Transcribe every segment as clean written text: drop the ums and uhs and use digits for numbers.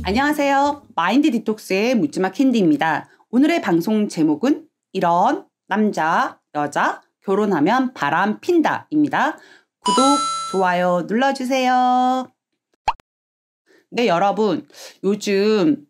안녕하세요. 마인드 디톡스의 묻지마 캔디입니다. 오늘의 방송 제목은 이런 남자, 여자, 결혼하면 바람 핀다 입니다. 구독, 좋아요 눌러주세요. 네, 여러분, 요즘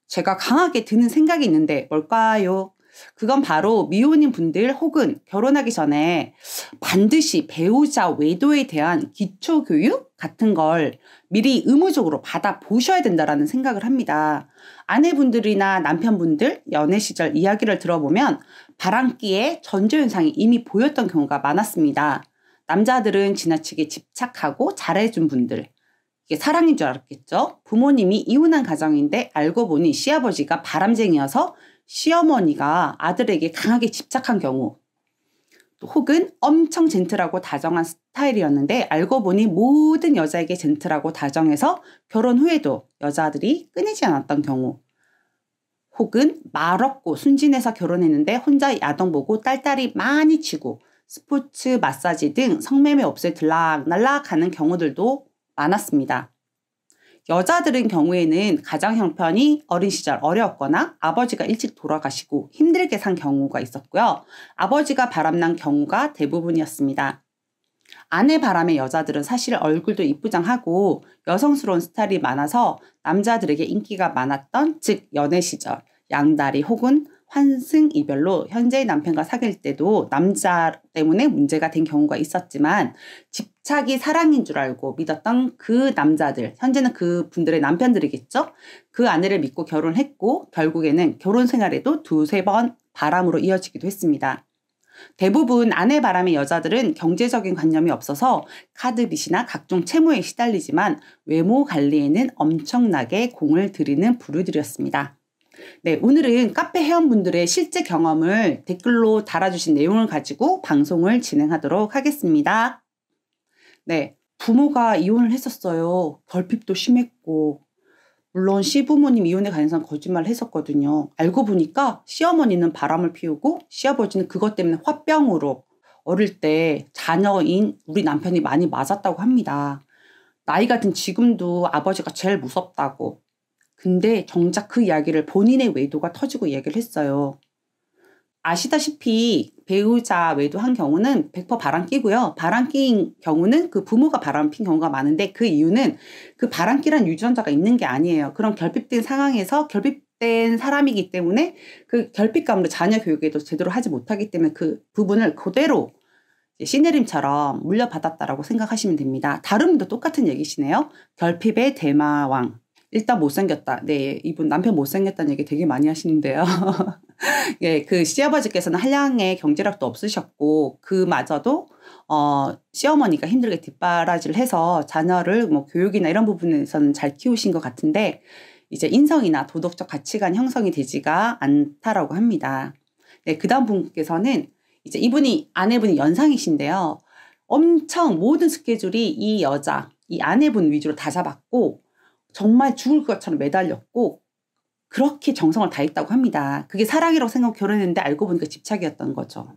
제가 강하게 드는 생각이 있는데 뭘까요? 그건 바로 미혼인 분들 혹은 결혼하기 전에 반드시 배우자 외도에 대한 기초교육 같은 걸 미리 의무적으로 받아보셔야 된다라는 생각을 합니다. 아내분들이나 남편분들 연애 시절 이야기를 들어보면 바람기에 전조현상이 이미 보였던 경우가 많았습니다. 남자들은 지나치게 집착하고 잘해준 분들, 이게 사랑인 줄 알았겠죠? 부모님이 이혼한 가정인데 알고 보니 시아버지가 바람쟁이여서 시어머니가 아들에게 강하게 집착한 경우, 또 혹은 엄청 젠틀하고 다정한 스타일이었는데 알고 보니 모든 여자에게 젠틀하고 다정해서 결혼 후에도 여자들이 끊이지 않았던 경우, 혹은 말없고 순진해서 결혼했는데 혼자 야동 보고 딸딸이 많이 치고 스포츠, 마사지 등 성매매 업소에 들락날락 하는 경우들도 많았습니다. 여자들은 경우에는 가정 형편이 어린 시절 어려웠거나 아버지가 일찍 돌아가시고 힘들게 산 경우가 있었고요. 아버지가 바람난 경우가 대부분이었습니다. 아내 바람의 여자들은 사실 얼굴도 이쁘장하고 여성스러운 스타일이 많아서 남자들에게 인기가 많았던, 즉 연애 시절 양다리 혹은 환승이별로 현재의 남편과 사귈 때도 남자 때문에 문제가 된 경우가 있었지만 집착이 사랑인 줄 알고 믿었던 그 남자들, 현재는 그 분들의 남편들이겠죠? 그 아내를 믿고 결혼했고 결국에는 결혼 생활에도 두세 번 바람으로 이어지기도 했습니다. 대부분 아내 바람의 여자들은 경제적인 관념이 없어서 카드빚이나 각종 채무에 시달리지만 외모 관리에는 엄청나게 공을 들이는 부류들이었습니다. 네, 오늘은 카페 회원분들의 실제 경험을 댓글로 달아주신 내용을 가지고 방송을 진행하도록 하겠습니다. 네, 부모가 이혼을 했었어요. 결핍도 심했고, 물론 시부모님 이혼에 관해서는 거짓말을 했었거든요. 알고 보니까 시어머니는 바람을 피우고 시아버지는 그것 때문에 화병으로 어릴 때 자녀인 우리 남편이 많이 맞았다고 합니다. 나이가 든 지금도 아버지가 제일 무섭다고. 근데 정작 그 이야기를 본인의 외도가 터지고 이야기를 했어요. 아시다시피 배우자 외도한 경우는 100% 바람기고요. 바람기인 경우는 그 부모가 바람 핀 경우가 많은데 그 이유는 그 바람기란 유전자가 있는 게 아니에요. 그런 결핍된 상황에서 결핍된 사람이기 때문에 그 결핍감으로 자녀 교육에도 제대로 하지 못하기 때문에 그 부분을 그대로 시네림처럼 물려받았다라고 생각하시면 됩니다. 다른 분도 똑같은 얘기시네요. 결핍의 대마왕. 일단 못생겼다. 네, 이분 남편 못생겼다는 얘기 되게 많이 하시는데요. 예, 그 시아버지께서는 한량의 경제력도 없으셨고 그마저도 시어머니가 힘들게 뒷바라지를 해서 자녀를 뭐 교육이나 이런 부분에서는 잘 키우신 것 같은데 이제 인성이나 도덕적 가치관 형성이 되지가 않다라고 합니다. 네, 그다음 분께서는 이제 이분이 아내분이 연상이신데요. 엄청 모든 스케줄이 이 여자, 이 아내분 위주로 다 잡았고 정말 죽을 것처럼 매달렸고 그렇게 정성을 다했다고 합니다. 그게 사랑이라고 생각하고 결혼했는데 알고 보니까 집착이었던 거죠.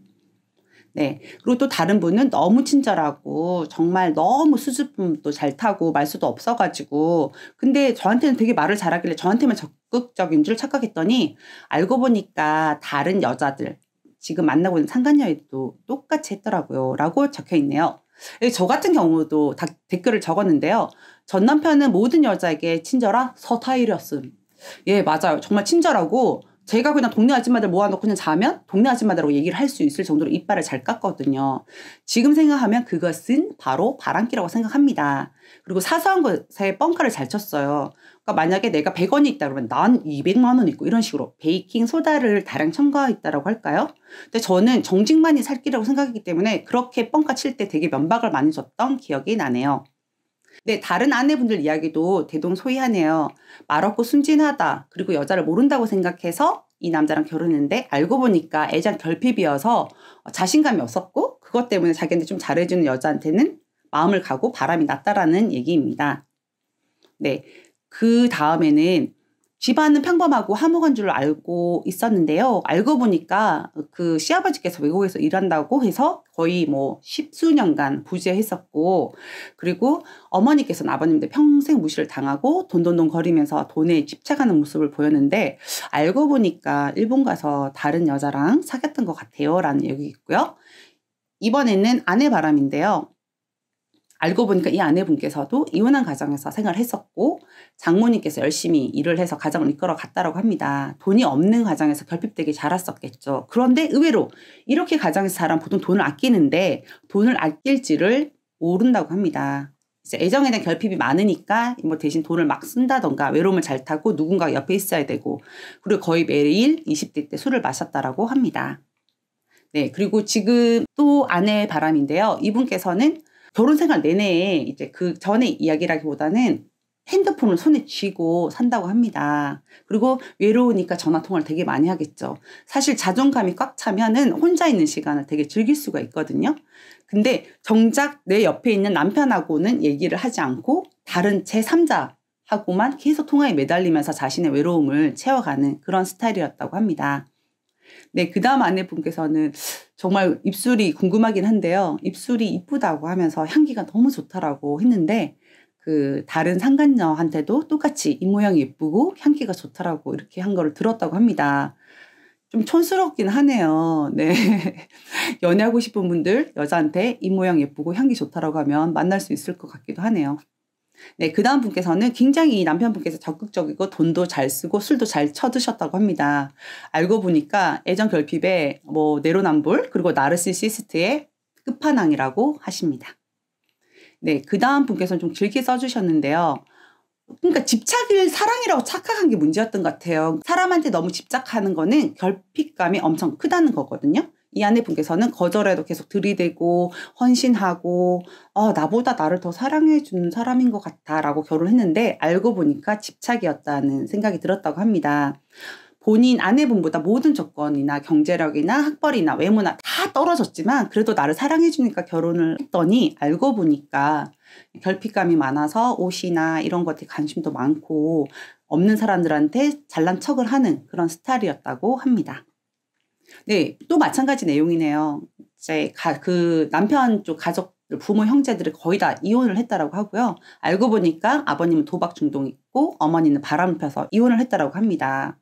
네. 그리고 또 다른 분은 너무 친절하고 정말 너무 수줍음도 잘 타고 말수도 없어가지고 근데 저한테는 되게 말을 잘하길래 저한테만 적극적인 줄 착각했더니 알고 보니까 다른 여자들 지금 만나고 있는 상간녀에도 똑같이 했더라고요. 라고 적혀 있네요. 저 같은 경우도 댓글을 적었는데요. 전 남편은 모든 여자에게 친절한 서타일이었음. 예, 맞아요. 정말 친절하고 제가 그냥 동네 아줌마들 모아놓고 그냥 자면 동네 아줌마들하고 얘기를 할 수 있을 정도로 이빨을 잘 깎거든요. 지금 생각하면 그것은 바로 바람기라고 생각합니다. 그리고 사소한 것에 뻥카를 잘 쳤어요. 그러니까 만약에 내가 100원이 있다 그러면 난 200만 원 있고 이런 식으로 베이킹 소다를 다량 첨가했다라고 할까요? 근데 저는 정직만이 살 길이라고 생각했기 때문에 그렇게 뻥카 칠 때 되게 면박을 많이 줬던 기억이 나네요. 네, 다른 아내분들 이야기도 대동소이하네요. 말없고 순진하다. 그리고 여자를 모른다고 생각해서 이 남자랑 결혼했는데 알고 보니까 애장 결핍이어서 자신감이 없었고 그것 때문에 자기한테 좀 잘해주는 여자한테는 마음을 가고 바람이 났다라는 얘기입니다. 네, 그 다음에는 집안은 평범하고 화목한 줄 알고 있었는데요. 알고 보니까 그 시아버지께서 외국에서 일한다고 해서 거의 뭐 십수년간 부재했었고, 그리고 어머니께서는 아버님한테 평생 무시를 당하고 돈돈돈 거리면서 돈에 집착하는 모습을 보였는데, 알고 보니까 일본 가서 다른 여자랑 사귀었던 것 같아요 라는 얘기 있고요. 이번에는 아내 바람인데요. 알고 보니까 이 아내분께서도 이혼한 가정에서 생활했었고, 장모님께서 열심히 일을 해서 가정을 이끌어 갔다고 합니다. 돈이 없는 가정에서 결핍되게 자랐었겠죠. 그런데 의외로 이렇게 가정에서 자란 보통 돈을 아끼는데 돈을 아낄지를 모른다고 합니다. 이제 애정에 대한 결핍이 많으니까 뭐 대신 돈을 막 쓴다던가 외로움을 잘 타고 누군가 옆에 있어야 되고, 그리고 거의 매일 20대 때 술을 마셨다라고 합니다. 네, 그리고 지금 또 아내의 바람인데요. 이분께서는 결혼 생활 내내 이제 그 전의 이야기라기보다는 핸드폰을 손에 쥐고 산다고 합니다. 그리고 외로우니까 전화통화를 되게 많이 하겠죠. 사실 자존감이 꽉 차면은 혼자 있는 시간을 되게 즐길 수가 있거든요. 근데 정작 내 옆에 있는 남편하고는 얘기를 하지 않고 다른 제3자하고만 계속 통화에 매달리면서 자신의 외로움을 채워가는 그런 스타일이었다고 합니다. 네, 그 다음 아내분께서는 정말 입술이 궁금하긴 한데요. 입술이 이쁘다고 하면서 향기가 너무 좋다라고 했는데, 그 다른 상간녀한테도 똑같이 입모양이 예쁘고 향기가 좋다라고 이렇게 한 거를 들었다고 합니다. 좀 촌스럽긴 하네요. 네. 연애하고 싶은 분들, 여자한테 입모양 예쁘고 향기 좋다라고 하면 만날 수 있을 것 같기도 하네요. 네, 그 다음 분께서는 굉장히 남편분께서 적극적이고 돈도 잘 쓰고 술도 잘 쳐드셨다고 합니다. 알고 보니까 애정 결핍에 뭐 내로남불 그리고 나르시시스트의 끝판왕이라고 하십니다. 네, 그 다음 분께서는 좀 길게 써주셨는데요. 그러니까 집착을 사랑이라고 착각한 게 문제였던 것 같아요. 사람한테 너무 집착하는 거는 결핍감이 엄청 크다는 거거든요. 이 아내분께서는 거절해도 계속 들이대고 헌신하고 나보다 나를 더 사랑해주는 사람인 것 같아 라고 결혼했는데, 알고 보니까 집착이었다는 생각이 들었다고 합니다. 본인 아내분보다 모든 조건이나 경제력이나 학벌이나 외모나 다 떨어졌지만 그래도 나를 사랑해주니까 결혼을 했더니 알고 보니까 결핍감이 많아서 옷이나 이런 것에 관심도 많고 없는 사람들한테 잘난 척을 하는 그런 스타일이었다고 합니다. 네, 또 마찬가지 내용이네요. 이제 그 남편 쪽 가족들, 부모 형제들이 거의 다 이혼을 했다라고 하고요. 알고 보니까 아버님은 도박 중독 있고 어머니는 바람을 펴서 이혼을 했다라고 합니다.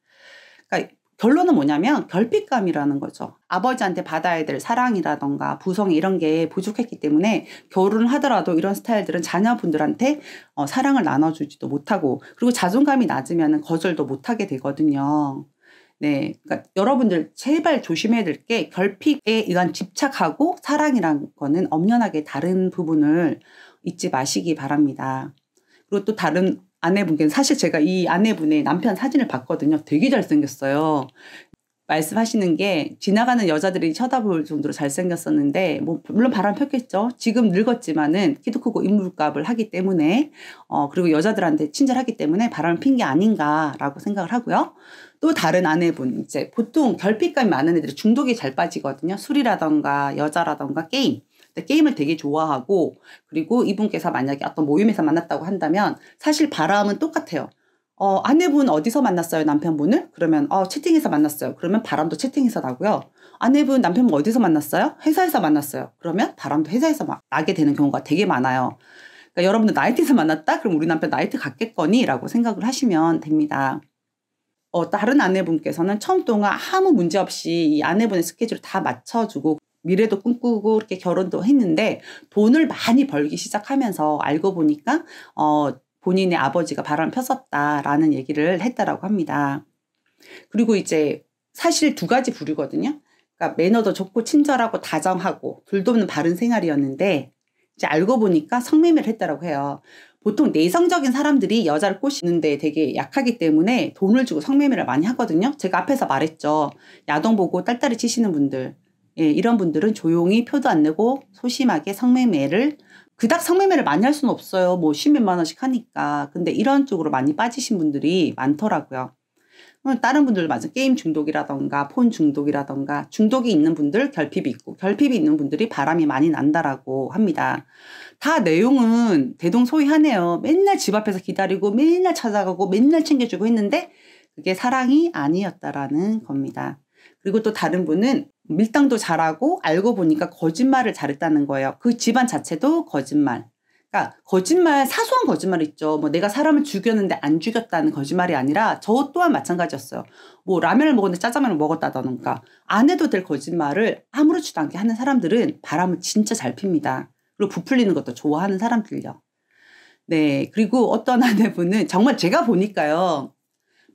그러니까 결론은 뭐냐면 결핍감이라는 거죠. 아버지한테 받아야 될 사랑이라던가 부성 이런 게 부족했기 때문에 결혼을 하더라도 이런 스타일들은 자녀분들한테 사랑을 나눠주지도 못하고, 그리고 자존감이 낮으면 거절도 못하게 되거든요. 네, 그러니까 여러분들 제발 조심해야 될 게 결핍에 의한 집착하고 사랑이란 거는 엄연하게 다른 부분을 잊지 마시기 바랍니다. 그리고 또 다른 아내분께는, 사실 제가 이 아내분의 남편 사진을 봤거든요. 되게 잘생겼어요. 말씀하시는 게 지나가는 여자들이 쳐다볼 정도로 잘생겼었는데, 뭐 물론 바람 폈겠죠. 지금 늙었지만은 키도 크고 인물값을 하기 때문에 그리고 여자들한테 친절하기 때문에 바람을 핀 게 아닌가라고 생각을 하고요. 또 다른 아내분, 이제 보통 결핍감이 많은 애들이 중독이 잘 빠지거든요. 술이라던가 여자라던가 게임. 게임을 되게 좋아하고, 그리고 이분께서 만약에 어떤 모임에서 만났다고 한다면 사실 바람은 똑같아요. 아내분 어디서 만났어요, 남편분을? 그러면 채팅에서 만났어요. 그러면 바람도 채팅에서 나고요. 아내분 남편분 어디서 만났어요? 회사에서 만났어요. 그러면 바람도 회사에서 나게 되는 경우가 되게 많아요. 그러니까 여러분들 나이트에서 만났다? 그럼 우리 남편 나이트 갔겠거니? 라고 생각을 하시면 됩니다. 다른 아내분께서는 처음 동안 아무 문제 없이 이 아내분의 스케줄을 다 맞춰주고 미래도 꿈꾸고 이렇게 결혼도 했는데, 돈을 많이 벌기 시작하면서 알고 보니까 본인의 아버지가 바람을 폈었다라는 얘기를 했다라고 합니다. 그리고 이제 사실 두 가지 부류거든요. 그러니까 매너도 좋고 친절하고 다정하고 둘도 없는 바른 생활이었는데, 이제 알고 보니까 성매매를 했다라고 해요. 보통 내성적인 사람들이 여자를 꼬시는데 되게 약하기 때문에 돈을 주고 성매매를 많이 하거든요. 제가 앞에서 말했죠. 야동 보고 딸딸이 치시는 분들, 예, 이런 분들은 조용히 표도 안 내고 소심하게 성매매를, 그닥 성매매를 많이 할 수는 없어요. 뭐 10몇만 원씩 하니까. 근데 이런 쪽으로 많이 빠지신 분들이 많더라고요. 다른 분들 맞아. 게임 중독이라던가 폰 중독이라던가 중독이 있는 분들 결핍이 있고 결핍이 있는 분들이 바람이 많이 난다라고 합니다. 다 내용은 대동소이하네요. 맨날 집 앞에서 기다리고 맨날 찾아가고 맨날 챙겨주고 했는데 그게 사랑이 아니었다라는 겁니다. 그리고 또 다른 분은 밀당도 잘하고 알고 보니까 거짓말을 잘했다는 거예요. 그 집안 자체도 거짓말. 그러니까 거짓말, 사소한 거짓말 있죠. 뭐 내가 사람을 죽였는데 안 죽였다는 거짓말이 아니라 저 또한 마찬가지였어요. 뭐 라면을 먹었는데 짜장면을 먹었다던가 안 해도 될 거짓말을 아무렇지도 않게 하는 사람들은 바람을 진짜 잘 핍니다. 그리고 부풀리는 것도 좋아하는 사람들요. 네, 그리고 어떤 아내분은 정말 제가 보니까요.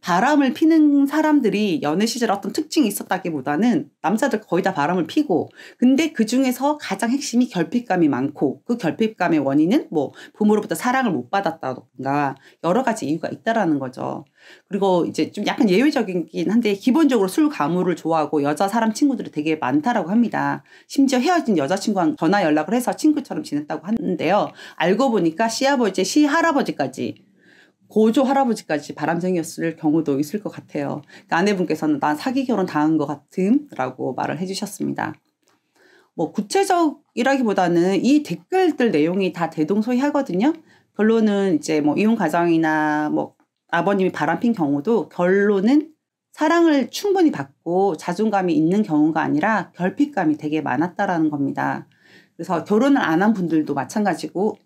바람을 피는 사람들이 연애 시절에 어떤 특징이 있었다기보다는 남자들 거의 다 바람을 피고 근데 그중에서 가장 핵심이 결핍감이 많고 그 결핍감의 원인은 뭐 부모로부터 사랑을 못 받았다던가 여러 가지 이유가 있다라는 거죠. 그리고 이제 좀 약간 예외적이긴 한데 기본적으로 술 가무를 좋아하고 여자 사람 친구들이 되게 많다라고 합니다. 심지어 헤어진 여자친구랑 전화 연락을 해서 친구처럼 지냈다고 하는데요. 알고 보니까 시아버지, 시할아버지까지 고조 할아버지까지 바람쟁이였을 경우도 있을 것 같아요. 그러니까 아내분께서는 난 사기 결혼 당한 것 같음라고 말을 해주셨습니다. 뭐 구체적이라기보다는 이 댓글들 내용이 다 대동소이하거든요. 결론은 이제 뭐 이혼 가정이나 뭐 아버님이 바람핀 경우도 결론은 사랑을 충분히 받고 자존감이 있는 경우가 아니라 결핍감이 되게 많았다라는 겁니다. 그래서 결혼을 안 한 분들도 마찬가지고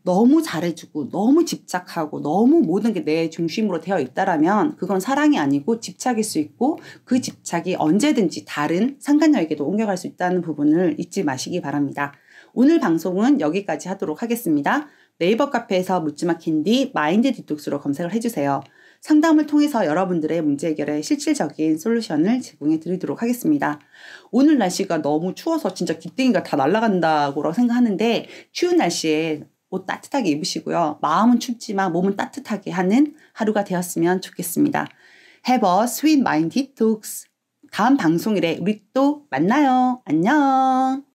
너무 잘해주고 너무 집착하고 너무 모든 게 내 중심으로 되어 있다라면 그건 사랑이 아니고 집착일 수 있고 그 집착이 언제든지 다른 상간녀에게도 옮겨갈 수 있다는 부분을 잊지 마시기 바랍니다. 오늘 방송은 여기까지 하도록 하겠습니다. 네이버 카페에서 묻지마 캔디 마인드 디톡스로 검색을 해주세요. 상담을 통해서 여러분들의 문제 해결에 실질적인 솔루션을 제공해 드리도록 하겠습니다. 오늘 날씨가 너무 추워서 진짜 기땡이가 다 날아간다고 생각하는데 추운 날씨에 옷 따뜻하게 입으시고요. 마음은 춥지만 몸은 따뜻하게 하는 하루가 되었으면 좋겠습니다. Have a sweet mind detox. 다음 방송일에 우리 또 만나요. 안녕.